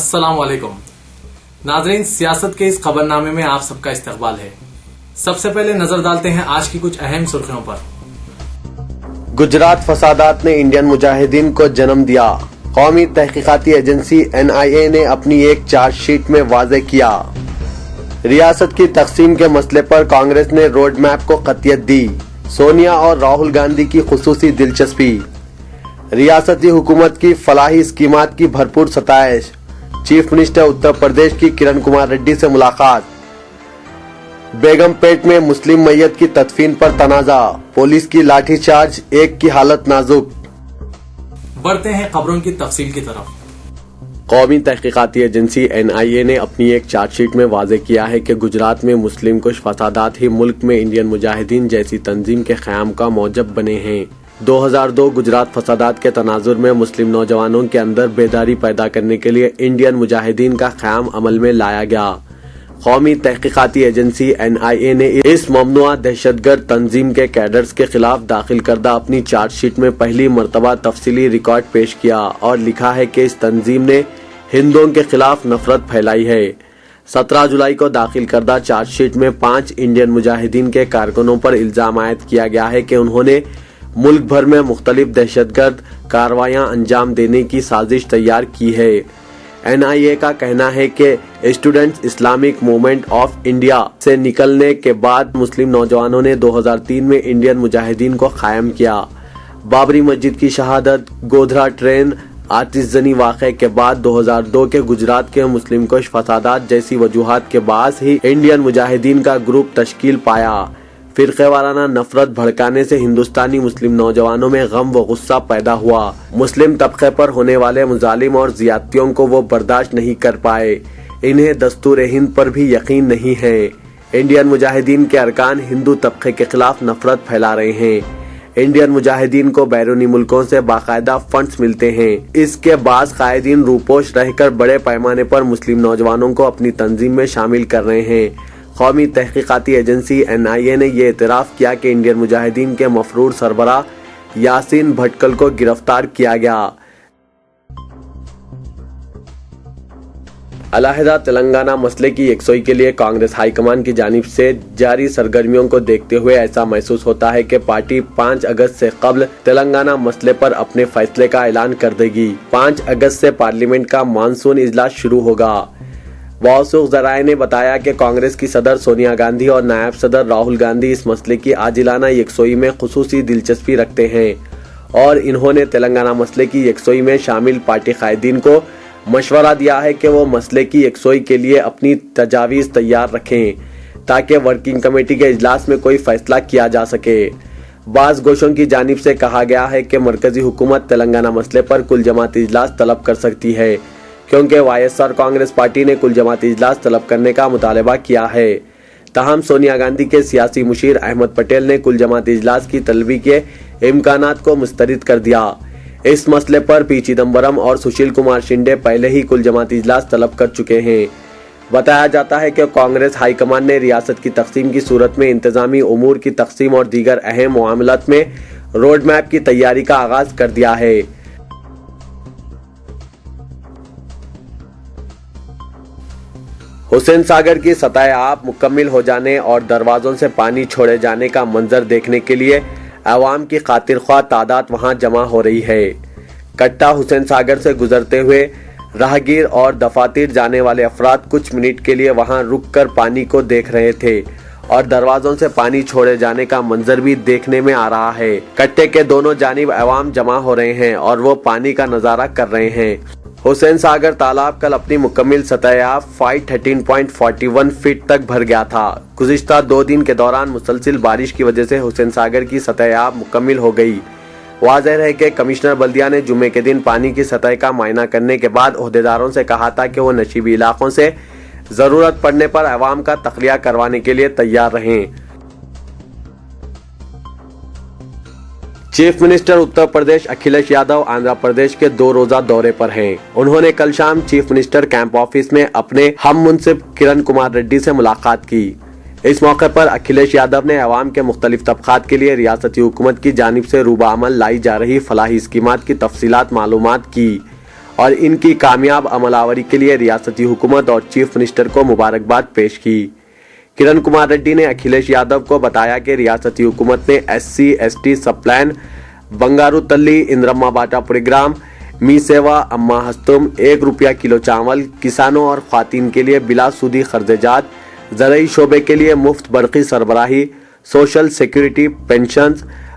अस्सलाम वालेकुम नाजरीन, सियासत के इस खबरनामे में आप सबका इस्तकबाल है। सबसे पहले नजर डालते हैं आज की कुछ अहम सुर्खियों पर। गुजरात फसादात ने इंडियन मुजाहिदीन को जन्म दिया। कौमी तहकीकाती एजेंसी NIA ने अपनी एक चार्जशीट में वाज़ेह किया। रियासत की तकसीम के मसले पर कांग्रेस ने रोड मैप को कतियत दी। सोनिया और राहुल गांधी की खुसूसी दिलचस्पी। रियासती हुकूमत की फलाही स्कीमात की भरपूर सताइश। चीफ मिनिस्टर उत्तर प्रदेश की किरण कुमार रेड्डी से मुलाकात। बेगमपेट में मुस्लिम मैयत की तदफीन पर तनाजा। पुलिस की लाठीचार्ज, एक की हालत नाजुक। बढ़ते हैं खबरों की तफसील की तरफ। कौमी तहकीकाती एजेंसी NIA ने अपनी एक चार्जशीट में वाज़ेह किया है कि गुजरात में मुस्लिम कुश फसादात ही मुल्क में इंडियन मुजाहिदीन जैसी तंजीम के क़याम का मौजब बने हैं। 2002 गुजरात फसादात के तनाजुर में मुस्लिम नौजवानों के अंदर बेदारी पैदा करने के लिए इंडियन मुजाहिदीन का क़याम अमल में लाया गया। कौमी तहकीकाती एजेंसी NIA ने इस ममनुआ दहशतगर्द तंजीम के कैडर्स के खिलाफ दाखिल करदा अपनी चार्जशीट में पहली मरतबा तफसीली रिकॉर्ड पेश किया और लिखा है कि इस तंजीम ने हिंदुओं के खिलाफ नफरत फैलाई है। 17 जुलाई को दाखिल करदा चार्जशीट में 5 इंडियन मुजाहिदीन के कारकुनों पर इल्जाम आयद किया गया है कि उन्होंने मुल्क भर में मुख्तलिफ दहशतगर्द कार्रवाइयां अंजाम देने की साजिश तैयार की है। NIA का कहना है कि students Islamic movement of India से निकलने के बाद मुस्लिम नौजवानों ने 2003 में इंडियन मुजाहिदीन को कायम किया। बाबरी मस्जिद की शहादत, गोधरा ट्रेन आतिशजनी वाक़े के बाद 2002 के गुजरात के मुस्लिम कुश फसादात जैसी वजूहात के बास ही इंडियन मुजाहिदीन का ग्रुप तश्कील पाया। फिरक़े वाराना नफरत भड़काने से हिंदुस्तानी मुस्लिम नौजवानों में गम व गुस्सा पैदा हुआ। मुस्लिम तबके पर होने वाले मुजालिम और ज़ियादतियों को वो बर्दाश्त नहीं कर पाए। इन्हें दस्तूर हिंद पर भी यकीन नहीं है। इंडियन मुजाहिदीन के अरकान हिंदू तबके के खिलाफ नफरत फैला रहे हैं। इंडियन मुजाहिदीन को बैरूनी मुल्कों से बाकायदा फंड्स मिलते हैं। इसके बाद कायदीन रूपोश रहकर बड़े पैमाने पर मुस्लिम नौजवानों को अपनी तंजीम में शामिल कर रहे हैं। कौमी तहकीकाती एजेंसी NIA ने यह एतराफ़ किया कि इंडियन मुजाहिदीन के मफरूर सरबरा यासीन भटकल को गिरफ्तार किया गया। अलहदा तेलंगाना मसले की यकसुई के लिए कांग्रेस हाईकमान की जानिब से जारी सरगर्मियों को देखते हुए ऐसा महसूस होता है कि पार्टी 5 अगस्त से कबल तेलंगाना मसले पर अपने फैसले का ऐलान कर देगी। 5 अगस्त से पार्लियामेंट का मानसून इजलास शुरू होगा। मौसूख ज़राए ने बताया कि कांग्रेस की सदर सोनिया गांधी और नायब सदर राहुल गांधी इस मसले की आजिलाना यकसुई में खुसूसी दिलचस्पी रखते हैं और इन्होंने तेलंगाना मसले की यकसुई में शामिल पार्टी कायदीन को मशवरा दिया है कि वो मसले की यकसुई के लिए अपनी तजावीज़ तैयार रखें ताकि वर्किंग कमेटी के इजलास में कोई फैसला किया जा सके। बाज़ गोशों की जानिब से कहा गया है कि मरकजी हुकूमत तेलंगाना मसले पर कुल जमाती इजलास तलब कर सकती है क्योंकि YSR कांग्रेस पार्टी ने कुल जमाती इजलास तलब करने का मुतालबा किया है। ताहम सोनिया गांधी के सियासी मुशीर अहमद पटेल ने कुल जमाती इजलास की तलबी के इम्कानात को मुस्तरद कर दिया। इस मसले पर P चिदम्बरम और सुशील कुमार शिंदे पहले ही कुल जमाती इजलास तलब कर चुके हैं। बताया जाता है कि कांग्रेस हाईकमान ने रियासत की तकसीम की सूरत में इंतजामी उमूर की तकसीम और दीगर अहम मामलात में रोड मैप की तैयारी का आगाज कर दिया है। हुसैन सागर की सतह आब मुकम्मल हो जाने और दरवाजों से पानी छोड़े जाने का मंजर देखने के लिए अवाम की खातिर ख्वाह तादाद वहां जमा हो रही है। कट्टा हुसैन सागर से गुजरते हुए राहगीर और दफातर जाने वाले अफराद कुछ मिनट के लिए वहां रुक कर पानी को देख रहे थे और दरवाजों से पानी छोड़े जाने का मंजर भी देखने में आ रहा है। कट्टे के दोनों जानिब अवाम जमा हो रहे हैं और वो पानी का नजारा कर रहे हैं। हुसैन सागर तालाब कल अपनी मुकम्मल सतह आब 513.41 फीट तक भर गया था। गुज़िश्ता 2 दिन के दौरान मुसलसिल बारिश की वजह से हुसैन सागर की सतह आब मुकम्मल हो गई। वाज़ेह है कि कमिश्नर बल्दिया ने जुम्मे के दिन पानी की सतह का मायना करने के बाद ओहदेदारों से कहा था कि वो नशीबी इलाकों से ज़रूरत पड़ने पर अवाम का तख्लिया करवाने के लिए तैयार रहें। चीफ मिनिस्टर उत्तर प्रदेश अखिलेश यादव आंध्र प्रदेश के 2 रोजा दौरे पर हैं। उन्होंने कल शाम चीफ मिनिस्टर कैंप ऑफिस में अपने हम मुंसिब किरण कुमार रेड्डी से मुलाकात की। इस मौके पर अखिलेश यादव ने अवाम के मुख्तलिफ तबकात के लिए रियासती हुकूमत की जानिब से रूबा अमल लाई जा रही फलाही स्कीमात की तफसीलात मालूमात की और इनकी कामयाब अमलावरी के लिए रियासती हुकूमत और चीफ मिनिस्टर को मुबारकबाद पेश की। किरण कुमार रेड्डी ने अखिलेश यादव को बताया कि रियासती हुकूमत ने SC/ST सब प्लान, बंगारू तल्ली, इंद्रम्मा बाटा प्रोग्राम, मी सेवा, अम्मा हस्तुम, ₹1 किलो चावल, किसानों और ख्वातीन के लिए बिला सूदी खर्जेजात, ज़रई शोबे के लिए मुफ्त बरक़ी सरबराही, social security pension,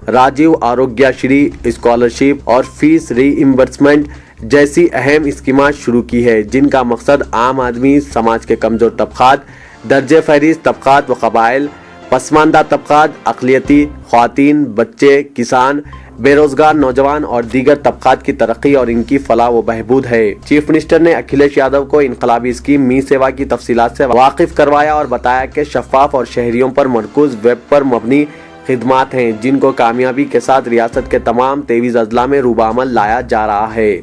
Rajiv Aarogyasri scholarship और फीस रीइंबर्समेंट जैसी अहम स्कीमात शुरू की है, जिनका मकसद आम आदमी, समाज के कमजोर तबकात, दर्जे फहरिस्त तबकात व कबाइल, पसमानदा तबकात, अक़लियती, ख्वातीन, बच्चे, किसान, बेरोजगार नौजवान और दीगर तबकात की तरक्की और इनकी फलाह व बहबूद है। चीफ मिनिस्टर ने अखिलेश यादव को इनकलाबी स्कीम मी सेवा की तफसीलात से वाकिफ करवाया और बताया कि शफाफ और शहरियों पर मरकूज वेब पर मबनी खिदमात हैं, जिनको कामयाबी के साथ रियासत के तमाम 23 अजला में रूबामल लाया जा रहा है।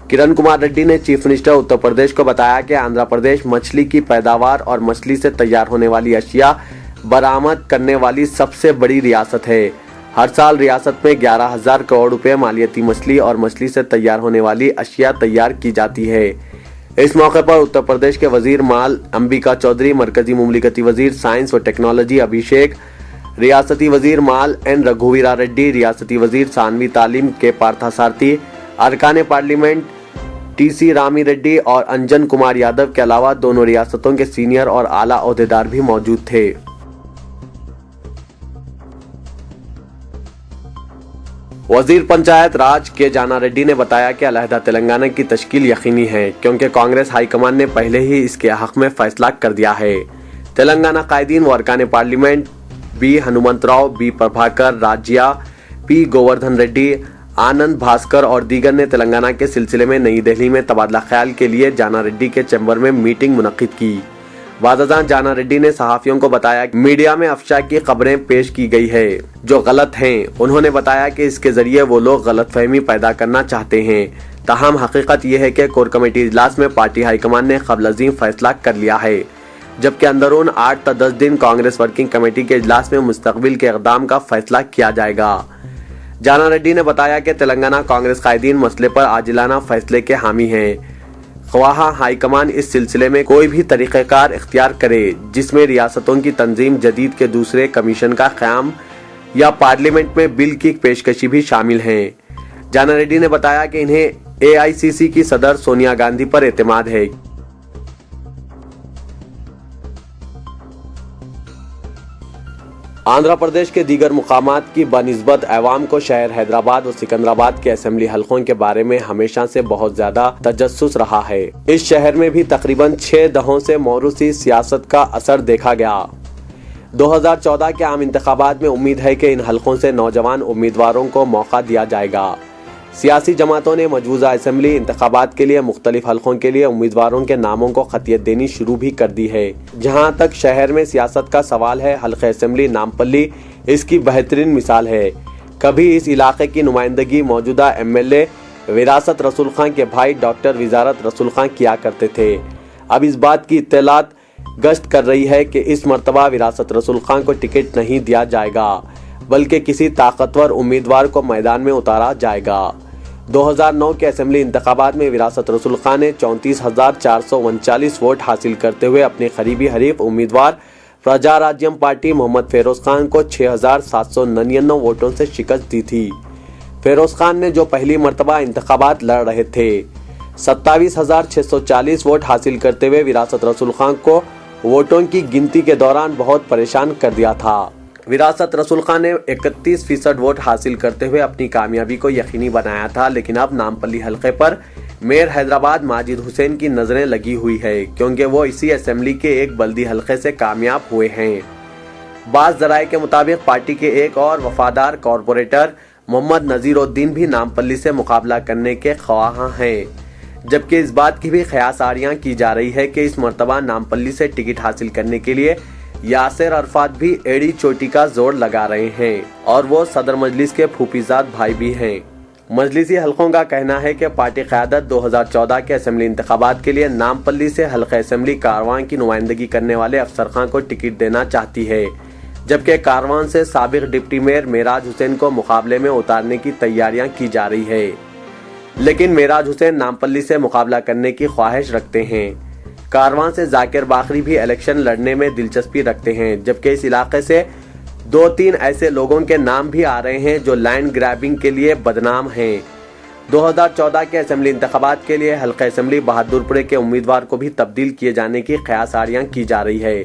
किरण कुमार रेड्डी ने चीफ मिनिस्टर उत्तर प्रदेश को बताया कि आंध्र प्रदेश मछली की पैदावार और मछली से तैयार होने वाली अशिया बरामद करने वाली सबसे बड़ी रियासत है। हर साल रियासत में 11,000 करोड़ रुपए मालियती मछली और मछली से तैयार होने वाली अशिया तैयार की जाती है। इस मौके पर उत्तर प्रदेश के वजीर माल अंबिका चौधरी, मरकजी मुमलिकती वजीर साइंस व टेक्नोलॉजी अभिषेक, रियासती वजीर माल N रघुवीरा रेड्डी, रियासती वजीर सानवी तालीम के पार्थसारथी, अरकान पार्लियामेंट TC रामी रेड्डी और अंजन कुमार यादव के अलावा दोनों रियासतों के सीनियर और आला ओहदेदार भी मौजूद थे। वजीर पंचायत राज के जाना रेड्डी ने बताया कि अलहदा तेलंगाना की तश्कील यकीनी है, क्योंकि कांग्रेस हाईकमान ने पहले ही इसके हक में फैसला कर दिया है। तेलंगाना कायदीन व अरकान parliament B Hanumantharao, B Prabhakar, राज्या, P गोवर्धन रेड्डी, आनंद भास्कर और दीगर ने तेलंगाना के सिलसिले में नई दिल्ली में तबादला ख्याल के लिए जाना रेड्डी के चैम्बर में मीटिंग मुनक्किद की। वाज़ादान जाना रेड्डी ने सहाफियों को बताया कि मीडिया में अफशा की खबरें पेश की गई है जो गलत हैं। उन्होंने बताया कि इसके जरिए वो लोग गलतफहमी पैदा करना चाहते हैं। ताहम हकीकत यह है कि कोर कमेटी इजलास में पार्टी हाईकमान ने क़ब्ल-अज़ीम फैसला कर लिया है, जबकि अंदरून 8 ta 10 दिन कांग्रेस वर्किंग कमेटी के इजलास में मुस्तकबिल के इक़दाम का फैसला किया जाएगा। जाना रेड्डी ने बताया कि तेलंगाना कांग्रेस कायदीन मसले पर आजिलाना फैसले के हामी हैं। ख्वाह हाईकमान इस सिलसिले में कोई भी तरीक़ेकार इख्तियार करे जिसमें रियासतों की तंजीम जदीद के दूसरे कमीशन का क़याम या पार्लियामेंट में बिल की पेशकशी भी शामिल हैं। जाना रेड्डी ने बताया कि इन्हें AICC की सदर सोनिया गांधी पर एतमाद है। आंध्र प्रदेश के दीगर मुकामात की बनिस्बत अवाम को शहर हैदराबाद और सिकंदराबाद के असेंबली हलकों के बारे में हमेशा से बहुत ज्यादा तजस्सुस रहा है। इस शहर में भी तकरीबन 6 दहों से मौरूसी सियासत का असर देखा गया। 2014 के आम इंतखाबात में उम्मीद है कि इन हलकों से नौजवान उम्मीदवारों को मौका दिया जाएगा। सियासी जमातों ने मजबूजा असेंबली इंतखाबात के लिए मुख्तलिफ हलकों के लिए उम्मीदवारों के नामों को खतियत देनी शुरू भी कर दी है। जहां तक शहर में सियासत का सवाल है, हल्के असेंबली नामपल्ली इसकी बेहतरीन मिसाल है। कभी इस इलाके की नुमाइंदगी मौजूदा MLA विरासत रसूल खां के भाई डॉक्टर विजारत रसूल खां किया करते थे। अब इस बात की इत्तलात गश्त कर रही है कि इस मरतबा विरासत रसूल खां को टिकट नहीं दिया जाएगा, बल्कि किसी ताकतवर उम्मीदवार को मैदान में उतारा जाएगा। 2009 के असेंबली इंतखाबात में विरासत रसूल खान ने 34,439 वोट हासिल करते हुए अपने करीबी हरीफ उम्मीदवार प्रजा राज्यम पार्टी मोहम्मद फेरोज खान को 6,799 वोटों से शिकस्त दी थी। फेरोज खान ने जो पहली मरतबा इंतखाबात लड़ रहे थे, 27,640 वोट हासिल करते हुए विरासत रसूल खान को वोटों की गिनती के दौरान बहुत परेशान कर दिया था। विरासत रसूल खान ने 31% वोट हासिल करते हुए अपनी कामयाबी को यकीनी बनाया था, लेकिन अब नामपल्ली हलके पर मेयर हैदराबाद माजिद हुसैन की नजरें लगी हुई है, क्योंकि वो इसी असेंबली के एक बल्दी हलके से कामयाब हुए हैं। बाज़ ज़राए के मुताबिक पार्टी के एक और वफादार कॉरपोरेटर मोहम्मद नज़ीरुद्दीन भी नामपल्ली से मुकाबला करने के ख्वाह हैं, जबकि इस बात की भी ख्यासारियां की जा रही है कि इस मरतबा नामपल्ली से टिकट हासिल करने के लिए यासिर अरफात भी एड़ी चोटी का जोर लगा रहे हैं और वो सदर मजलिस के फूफीजाद भाई भी हैं। मजलिसी हलकों का कहना है कि पार्टी क़यादत 2014 के असेंबली इंतखाबात के लिए नामपल्ली से हल्का असेंबली कारवां की नुमाइंदगी करने वाले अफसर खां को टिकट देना चाहती है, जबकि कारवां से साबिक डिप्टी मेयर मेराज हुसैन को मुकाबले में उतारने की तैयारियां की जा रही है। لیکن معراج حسین نامپلی سے مقابلہ کرنے کی خواہش رکھتے ہیں۔ کارواں سے ذاکر باقری بھی الیکشن لڑنے میں دلچسپی رکھتے ہیں، جبکہ اس علاقے سے 2-3 ایسے لوگوں کے نام بھی آ رہے ہیں جو لینڈ گریبنگ کے لیے بدنام ہیں۔ 2014 کے اسمبلی انتخابات کے لیے حلقہ اسمبلی بہادرپورے کے امیدوار کو بھی تبدیل کیے جانے کی قیاساریاں کی جا رہی ہے۔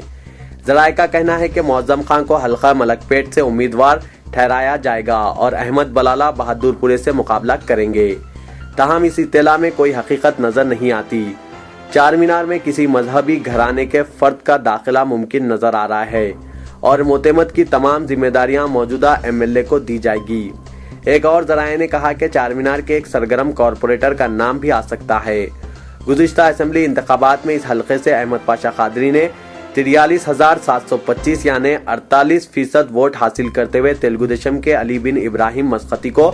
ذرائع کا کہنا ہے کہ معظم خان کو حلقہ ملک پیٹ سے امیدوار ٹھہرایا جائے گا اور احمد بلالہ بہادرپورے سے مقابلہ کریں گے۔ تاہم اس اطلاع میں کوئی حقیقت نظر نہیں آتی۔ چار مینار میں کسی مذہبی گھرانے کے فرد کا داخلہ ممکن نظر آ رہا ہے اور معتمد کی تمام ذمہ داریاں موجودہ MLA کو دی جائے گی۔ ایک اور ذرائع نے کہا کہ چار مینار کے ایک سرگرم کارپوریٹر کا نام بھی آ سکتا ہے۔ گزشتہ اسمبلی انتخابات میں اس حلقے سے احمد پاشا قادری نے 43,725 یعنی 48% ووٹ حاصل کرتے ہوئے تیلگو دیشم کے علی بن ابراہیم مسقطی کو،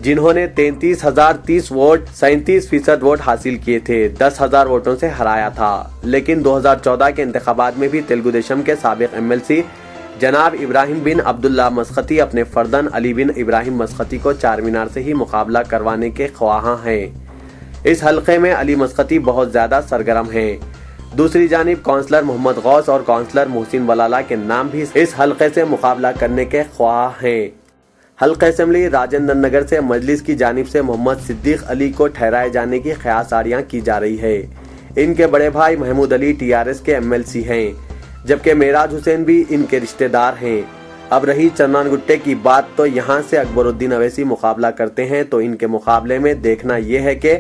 جنہوں نے 33,030 ووٹ 37% ووٹ حاصل کیے تھے، 10,000 ووٹوں سے ہرایا تھا۔ لیکن 2014 کے انتخابات میں بھی تیلگو دیشم کے سابق MLC جناب ابراہیم بن عبداللہ مسقطی اپنے فردن علی بن ابراہیم مسقطی کو چار مینار سے ہی مقابلہ کروانے کے خواہاں ہیں۔ اس حلقے میں علی مسقطی بہت زیادہ سرگرم ہیں۔ دوسری جانب کونسلر محمد غوث اور کونسلر محسن بلالہ کے نام بھی اس حلقے سے مقابلہ کرنے کے خواہاں ہیں۔ حلقہ اسمبلی راجندر نگر سے مجلس کی جانب سے محمد صدیق علی کو ٹھہرائے جانے کی قیاساریاں کی جا رہی ہے۔ ان کے بڑے بھائی محمود علی TRS کے MLC ہیں، جبکہ معراج حسین بھی ان کے رشتہ دار ہیں۔ اب رہی چنان گٹے کی بات، تو یہاں سے اکبر الدین اویسی مقابلہ کرتے ہیں تو ان کے مقابلے میں دیکھنا یہ ہے کہ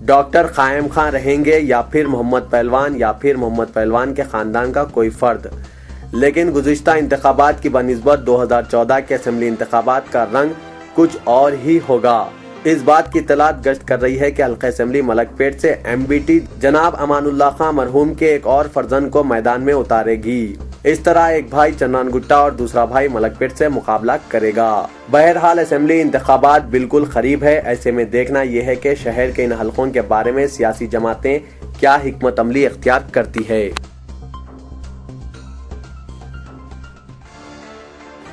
ڈاکٹر قائم خان رہیں گے یا پھر محمد پہلوان یا پھر محمد پہلوان کے خاندان کا کوئی فرد۔ لیکن گزشتہ انتخابات کی بنسبت 2014 کے اسمبلی انتخابات کا رنگ کچھ اور ہی ہوگا۔ اس بات کی اطلاعات گشت کر رہی ہے کہ حلقہ اسمبلی ملک پیٹ سے MBT جناب امان اللہ خان مرحوم کے ایک اور فرزند کو میدان میں اتارے گی۔ اس طرح ایک بھائی چنان گٹا اور دوسرا بھائی ملک پیٹ سے مقابلہ کرے گا۔ بہرحال اسمبلی انتخابات بالکل قریب ہے، ایسے میں دیکھنا یہ ہے کہ شہر کے ان حلقوں کے بارے میں سیاسی جماعتیں کیا حکمت عملی اختیار کرتی ہے۔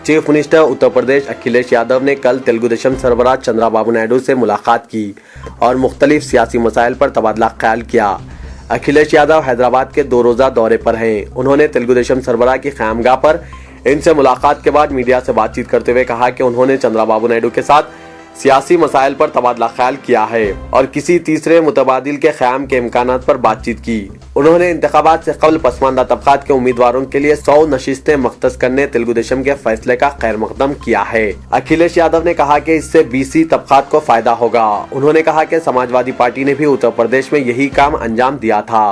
چیف منسٹر اتر پردیش اکھلیش یادو نے کل تیلگو دیشم سربراہ چندرا بابو نائیڈو سے ملاقات کی اور مختلف سیاسی مسائل پر تبادلہ خیال کیا۔ اکھلیش یادو حیدرآباد کے 2 روزہ دورے پر ہیں۔ انہوں نے تیلگو دیشم سربراہ کی قیامگاہ پر ان سے ملاقات کے بعد میڈیا سے بات چیت کرتے ہوئے کہا کہ انہوں نے چندرا بابو نائیڈو کے ساتھ سیاسی مسائل پر تبادلہ خیال کیا ہے اور کسی تیسرے متبادل کے قیام کے امکانات پر بات چیت کی۔ انہوں نے انتخابات سے قبل پسماندہ طبقات کے امیدواروں کے لیے 100 نشستیں مختص کرنے تیلگو دیشم کے فیصلے کا خیر مقدم کیا ہے۔ اکھلیش یادو نے کہا کہ اس سے BC طبقات کو فائدہ ہوگا۔ انہوں نے کہا کہ سماجوادی پارٹی نے بھی اتر پردیش میں یہی کام انجام دیا تھا۔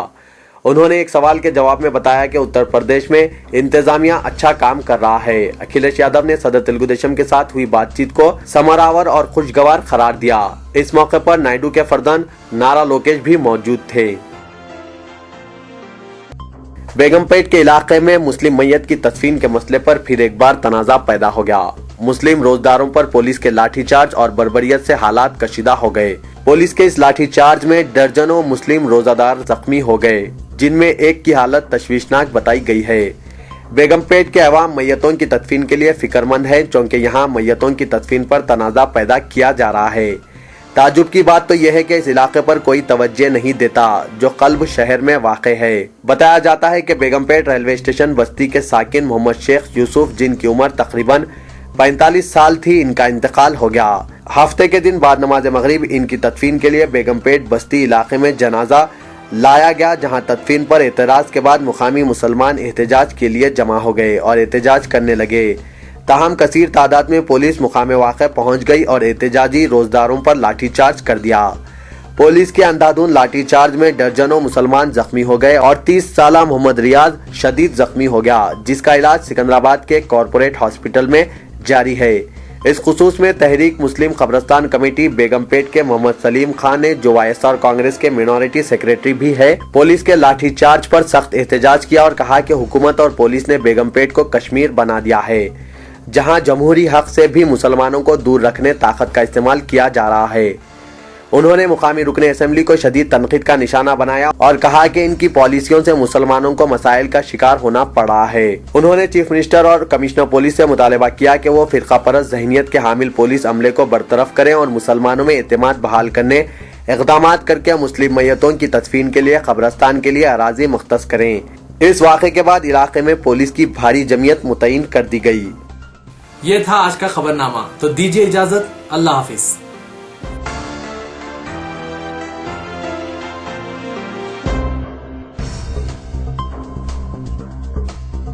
انہوں نے ایک سوال کے جواب میں بتایا کہ اتر پردیش میں انتظامیہ اچھا کام کر رہا ہے۔ اکھلیش یادو نے صدر تیلگو دیشم کے ساتھ ہوئی بات چیت کو ثمرآور اور خوشگوار قرار دیا۔ اس موقع پر نائیڈو کے فردن نارا لوکیش بھی موجود تھے۔ بیگم پیٹ کے علاقے میں مسلم میت کی تدفین کے مسئلے پر پھر ایک بار تنازع پیدا ہو گیا۔ مسلم روزداروں پر پولیس کے لاٹھی چارج اور بربریت سے حالات کشیدہ ہو گئے۔ پولیس کے اس لاٹھی چارج میں درجنوں مسلم روزہ دار زخمی ہو گئے، جن میں ایک کی حالت تشویشناک بتائی گئی ہے۔ بیگم پیٹ کے عوام میتوں کی تدفین کے لیے فکر مند ہے، چونکہ یہاں میتوں کی تدفین پر تنازع پیدا کیا جا رہا ہے۔ تعجب کی بات تو یہ ہے کہ اس علاقے پر کوئی توجہ نہیں دیتا جو قلب شہر میں واقع ہے۔ بتایا جاتا ہے کہ بیگم پیٹ ریلوے اسٹیشن بستی کے ساکن محمد شیخ یوسف، جن کی عمر تقریباً 45 سال تھی، ان کا انتقال ہو گیا۔ ہفتے کے دن بعد نماز مغرب ان کی تدفین کے لیے بیگم پیٹ بستی علاقے میں جنازہ لایا گیا، جہاں تدفین پر اعتراض کے بعد مقامی مسلمان احتجاج کے لیے جمع ہو گئے اور احتجاج کرنے لگے۔ تاہم کثیر تعداد میں پولیس مقام واقع پہنچ گئی اور احتجاجی روزداروں پر لاٹھی چارج کر دیا۔ پولیس کے اندھادھند لاٹھی چارج میں درجنوں مسلمان زخمی ہو گئے اور 30 سالہ محمد ریاض شدید زخمی ہو گیا، جس کا علاج سکندرآباد کے کارپوریٹ ہاسپٹل میں جاری ہے۔ اس خصوص میں تحریک مسلم قبرستان کمیٹی بیگم پیٹ کے محمد سلیم خان نے، جو YSR کانگریس کے مینورٹی سیکریٹری بھی ہے، پولیس کے لاٹھی چارج پر سخت احتجاج کیا اور کہا کہ حکومت اور پولیس نے بیگم پیٹ کو کشمیر بنا دیا ہے، جہاں جمہوری حق سے بھی مسلمانوں کو دور رکھنے طاقت کا استعمال کیا جا رہا ہے۔ انہوں نے مقامی رکن اسمبلی کو شدید تنقید کا نشانہ بنایا اور کہا کہ ان کی پالیسیوں سے مسلمانوں کو مسائل کا شکار ہونا پڑا ہے۔ انہوں نے چیف منسٹر اور کمشنر پولیس سے مطالبہ کیا کہ وہ فرقہ پرست ذہنیت کے حامل پولیس عملے کو برطرف کریں اور مسلمانوں میں اعتماد بحال کرنے اقدامات کر کے مسلم میتوں کی تدفین کے لیے قبرستان کے لیے اراضی مختص کریں۔ اس واقعے کے بعد علاقے میں پولیس کی بھاری جمعیت متعین کر دی گئی۔ یہ تھا آج کا خبرنامہ، تو دیجیے اجازت، اللہ حافظ۔